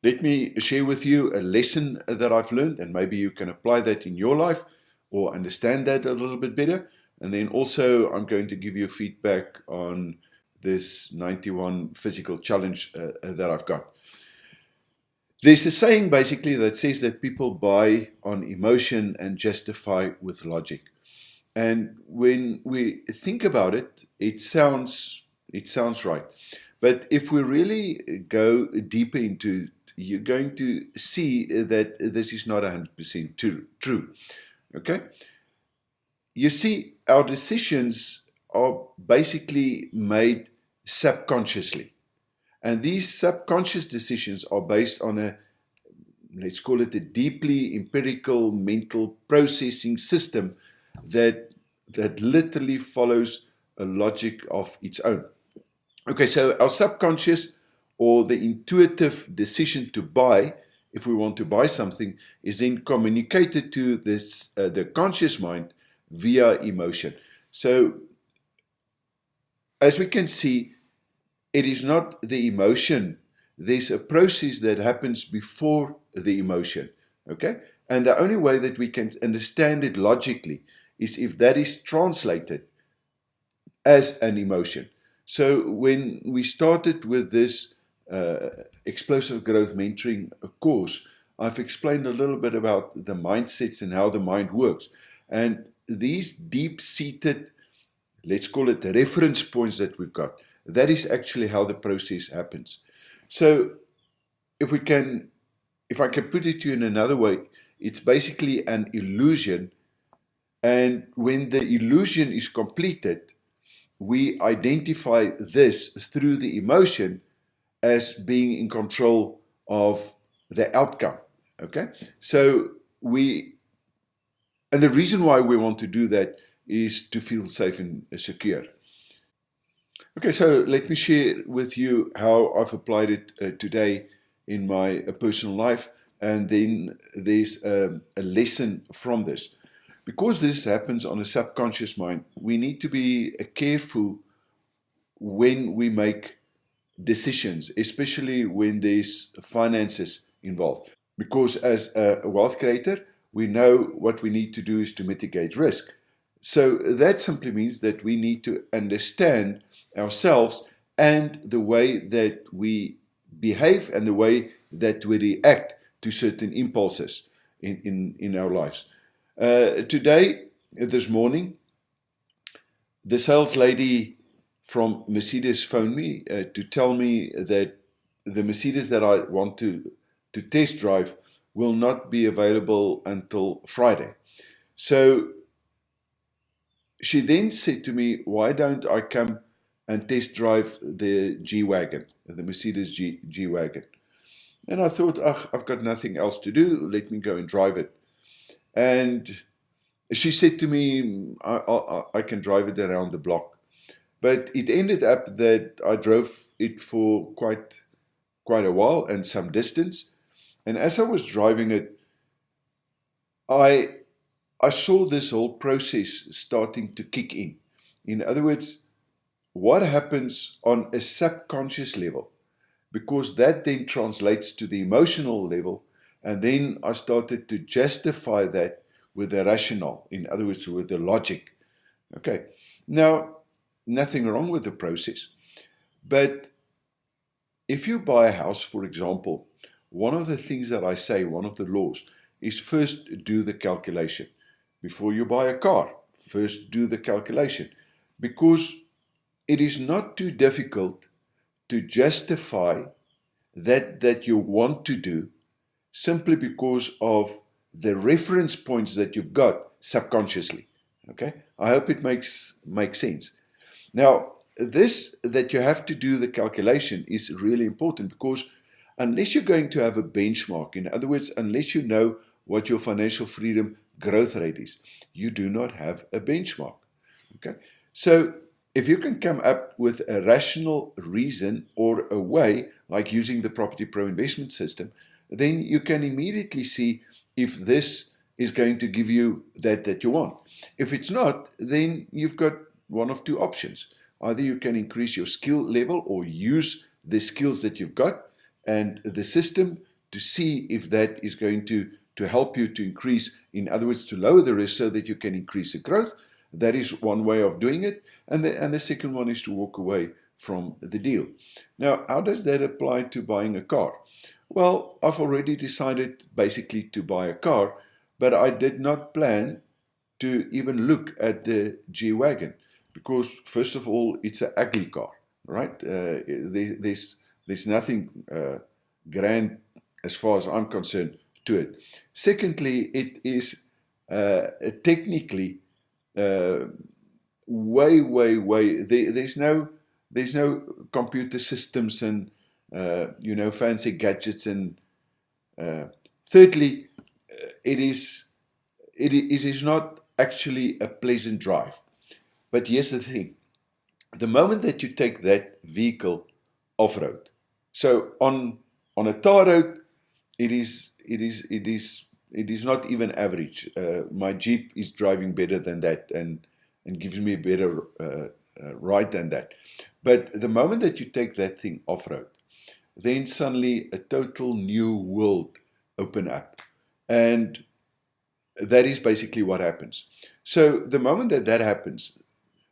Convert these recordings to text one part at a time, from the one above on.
Let me share with you a lesson that I've learned, and maybe you can apply that in your life or understand that a little bit better. And then also, I'm going to give you feedback on this 91 physical challenge that I've got. There's a saying basically that says that people buy on emotion and justify with logic. And when we think about it, it sounds right. But if we really go deeper into it, you're going to see that this is not 100% true. Okay? You see, our decisions are basically made subconsciously. And these subconscious decisions are based on let's call it a deeply empirical mental processing system that literally follows a logic of its own. Okay, so our subconscious or the intuitive decision to buy, if we want to buy something, is then communicated to the conscious mind via emotion. So, as we can see, it is not the emotion. There's a process that happens before the emotion. Okay? And the only way that we can understand it logically is if that is translated as an emotion. So when we started with this explosive growth mentoring course, I've explained a little bit about the mindsets and how the mind works. And these deep-seated, let's call it the reference points that we've got, that is actually how the process happens. So if I can put it to you in another way, it's basically an illusion. And when the illusion is completed, we identify this through the emotion as being in control of the outcome. Okay? So and the reason why we want to do that is to feel safe and secure. Okay, so let me share with you how I've applied it today in my personal life, and then there's a lesson from this. Because this happens on a subconscious mind, we need to be careful when we make decisions, especially when there's finances involved. Because as a wealth creator, we know what we need to do is to mitigate risk. So that simply means that we need to understand ourselves and the way that we behave and the way that we react to certain impulses in our lives. Today, this morning, the sales lady from Mercedes phoned me to tell me that the Mercedes that I want to test drive will not be available until Friday. So she then said to me, why don't I come and test drive the G-Wagon, the Mercedes G-Wagon? And I thought, I've got nothing else to do. Let me go and drive it. And she said to me, I can drive it around the block. But it ended up that I drove it for quite a while and some distance. And as I was driving it, I saw this whole process starting to kick in. In other words, what happens on a subconscious level, because that then translates to the emotional level, and then I started to justify that with the rationale, in other words, with the logic. Okay, now, nothing wrong with the process, but if you buy a house, for example, one of the things that I say, one of the laws, is first do the calculation. Before you buy a car, first do the calculation, because it is not too difficult to justify that you want to do simply because of the reference points that you've got subconsciously. Okay? I hope it makes sense. Now, this that you have to do the calculation is really important, because unless you're going to have a benchmark, in other words, unless you know what your financial freedom growth rate is, you do not have a benchmark. Okay? So if you can come up with a rational reason or a way, like using the Property Pro investment system, then you can immediately see if this is going to give you that you want. If it's not, then you've got one of two options. Either you can increase your skill level or use the skills that you've got, and the system to see if that is going to help you to increase, in other words, to lower the risk so that you can increase the growth. That is one way of doing it. And the second one is to walk away from the deal. Now, how does that apply to buying a car? Well, I've already decided basically to buy a car, but I did not plan to even look at the G-Wagon because, first of all, it's an ugly car, right? There's nothing grand as far as I'm concerned to it. Secondly, it is technically way. There's no computer systems and fancy gadgets. And thirdly, it is not actually a pleasant drive. But here's the thing: the moment that you take that vehicle off-road, so on a tar road, it is not even average. My Jeep is driving better than that and gives me a better ride than that. But the moment that you take that thing off-road, then suddenly a total new world open up. And that is basically what happens. So the moment that happens,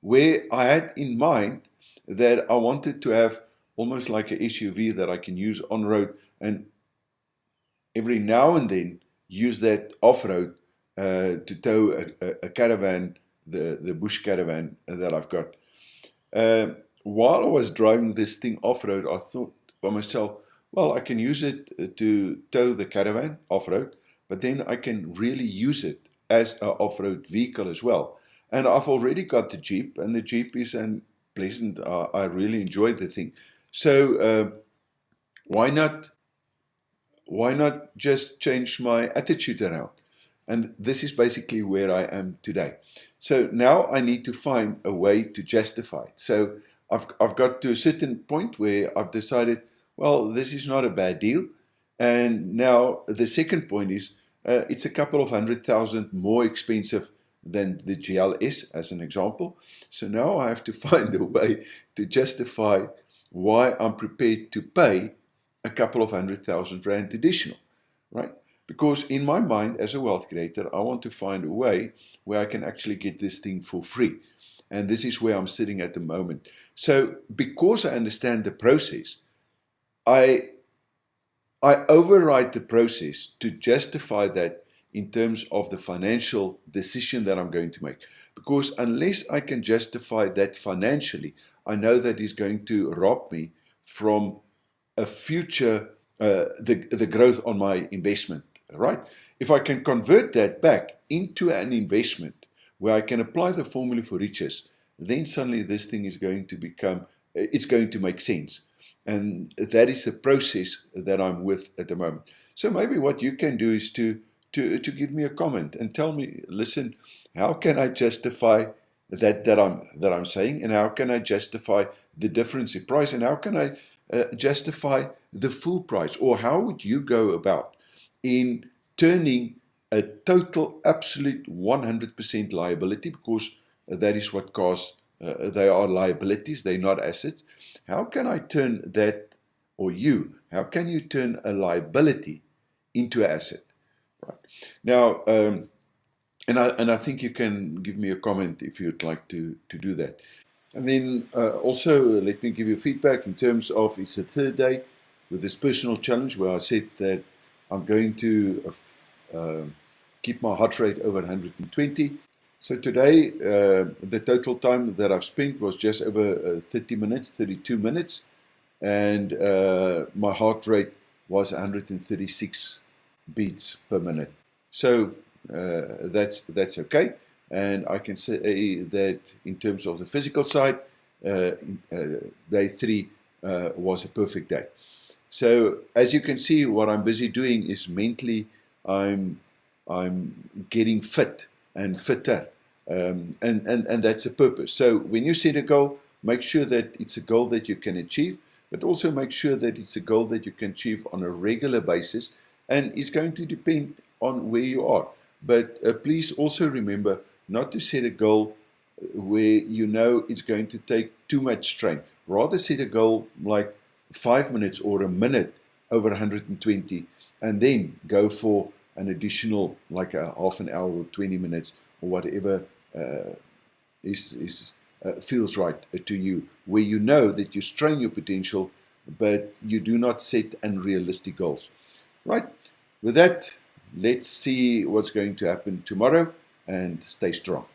where I had in mind that I wanted to have almost like an SUV that I can use on road and every now and then use that off-road to tow a caravan, the bush caravan that I've got. While I was driving this thing off-road, I thought by myself, well, I can use it to tow the caravan off-road, but then I can really use it as an off-road vehicle as well. And I've already got the Jeep, and the Jeep is pleasant. I really enjoy the thing. So why not just change my attitude around? And this is basically where I am today. So now I need to find a way to justify it. So I've got to a certain point where I've decided, well, this is not a bad deal. And now the second point is it's a couple of $100,000 more expensive than the GLS, as an example. So now I have to find a way to justify why I'm prepared to pay a couple of $100,000 additional, right? Because in my mind, as a wealth creator, I want to find a way where I can actually get this thing for free. And this is where I'm sitting at the moment. So because I understand the process, I override the process to justify that in terms of the financial decision that I'm going to make. Because unless I can justify that financially, I know that it's going to rob me from a future, the growth on my investment, right? If I can convert that back into an investment where I can apply the formula for riches, then suddenly this thing is going to it's going to make sense. And that is the process that I'm with at the moment. So maybe what you can do is to give me a comment and tell me, listen, how can I justify that I'm saying, and how can I justify the difference in price, and how can I justify the full price, or how would you go about in turning a total absolute 100% liability, because that is what cars, they are liabilities, they're not assets. How can I turn that, or how can you turn a liability into an asset? Right. Now, and I think you can give me a comment if you'd like to do that. And then also let me give you feedback in terms of, it's the third day with this personal challenge where I said that I'm going to keep my heart rate over 120. So today, the total time that I've spent was just over 32 minutes, and my heart rate was 136 beats per minute. So that's okay. And I can say that in terms of the physical side, day 3 was a perfect day. So as you can see, what I'm busy doing is mentally I'm getting fit and fitter, and that's the purpose. So when you set a goal, make sure that it's a goal that you can achieve, but also make sure that it's a goal that you can achieve on a regular basis, and it's going to depend on where you are. But please also remember not to set a goal where you know it's going to take too much strain. Rather set a goal like 5 minutes or a minute over 120, and then go for an additional, like a half an hour or 20 minutes or whatever feels right to you, where you know that you strain your potential, but you do not set unrealistic goals. Right? With that, let's see what's going to happen tomorrow, and stay strong.